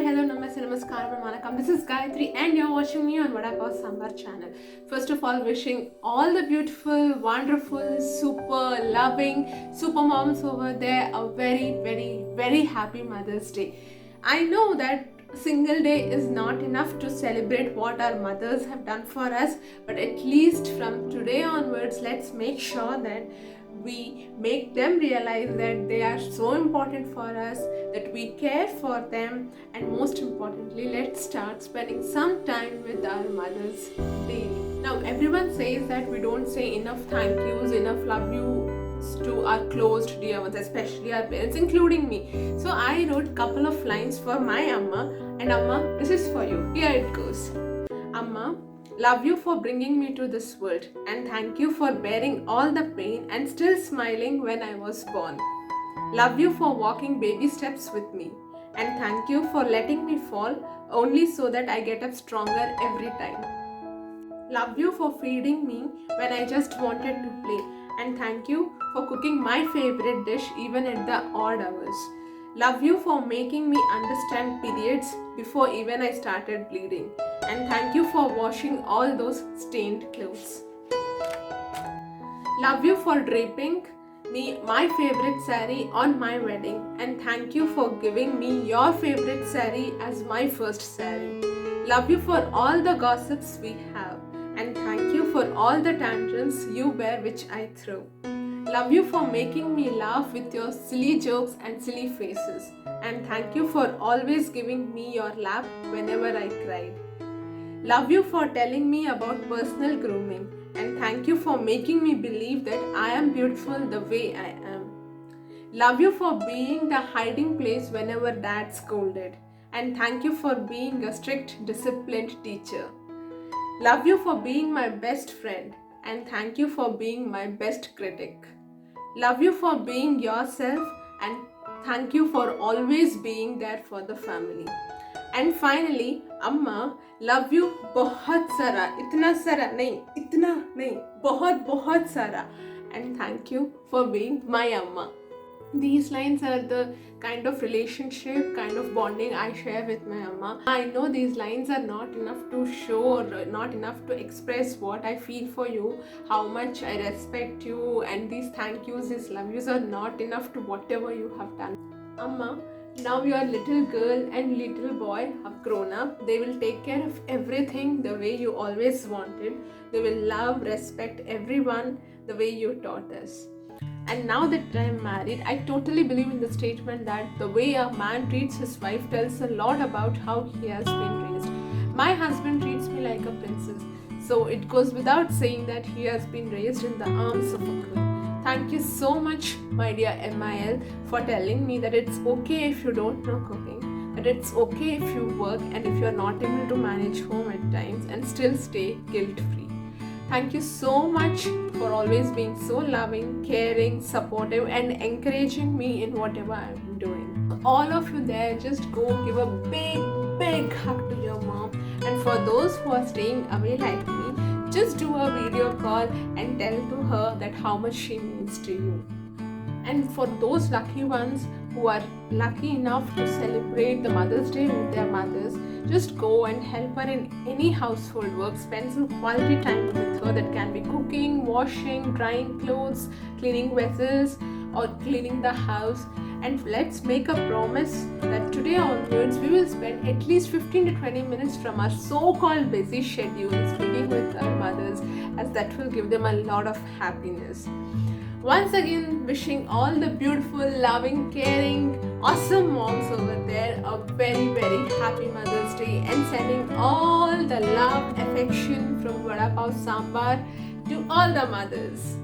hello, namaste, namaskar, Manakam. This is Gayatri and you're watching me on Vada Pav Sambar channel. First of all, wishing all the beautiful, wonderful, super loving, super moms over there a very happy Mother's Day. I know that single day is not enough to celebrate what our mothers have done for us, but at least from today onwards, let's make sure that we make them realize that they are so important for us, that we care for them, and most importantly, let's start spending some time with our mothers daily. Now, everyone says that we don't say enough thank yous, enough love yous to our closed dear ones, especially our parents, including me. So I wrote a couple of lines for my Amma, and Amma, this is for you. Here it goes. Amma, love you for bringing me to this world, and thank you for bearing all the pain and still smiling when I was born. Love you for walking baby steps with me, and thank you for letting me fall only so that I get up stronger every time. Love you for feeding me when I just wanted to play, and thank you for cooking my favorite dish even at the odd hours. Love you for making me understand periods before even I started bleeding, and thank you for washing all those stained clothes. Love you for draping me my favorite saree on my wedding, and thank you for giving me your favorite saree as my first saree. Love you for all the gossips we have, and thank you for all the tantrums you bear which I throw. Love you for making me laugh with your silly jokes and silly faces, and thank you for always giving me your lap whenever I cried. Love you for telling me about personal grooming, and thank you for making me believe that I am beautiful the way I am. Love you for being the hiding place whenever dad scolded, and thank you for being a strict, disciplined teacher. Love you for being my best friend, and thank you for being my best critic. Love you for being yourself, and thank you for always being there for the family. And finally, Amma, love you बहुत सारा, इतना सारा नहीं, इतना नहीं, बहुत सारा, and thank you for being my Amma. These lines are the kind of relationship, kind of bonding I share with my Amma. I know these lines are not enough to show or not enough to express what I feel for you, how much I respect you, and these thank yous, these love yous are not enough to whatever you have done. Amma, now your little girl and little boy have grown up. They will take care of everything the way you always wanted. They will love, respect everyone the way you taught us. And now that I'm married, I totally believe in the statement that the way a man treats his wife tells a lot about how he has been raised. My husband treats me like a princess, so it goes without saying that he has been raised in the arms of a queen. Thank you so much, my dear MIL, for telling me that it's okay if you don't know cooking, that it's okay if you work and if you're not able to manage home at times and still stay guilt-free. Thank you so much for always being so loving, caring, supportive, and encouraging me in whatever I'm doing. All of you there, just go give a big hug to your mom. And for those who are staying away like me, just do a video call and tell to her that how much she means to you. And for those lucky ones who are lucky enough to celebrate the Mother's Day with their mothers, just go and help her in any household work. Spend some quality time with her. That can be cooking, washing, drying clothes, cleaning vessels, or cleaning the house. And let's make a promise that today onwards we will spend at least 15 to 20 minutes from our so-called busy schedule speaking with our mothers, as that will give them a lot of happiness. Once again, wishing all the beautiful, loving, caring, awesome moms over there a very happy Mother's Day, and sending all the love, affection from Vada Pav Sambar to all the mothers.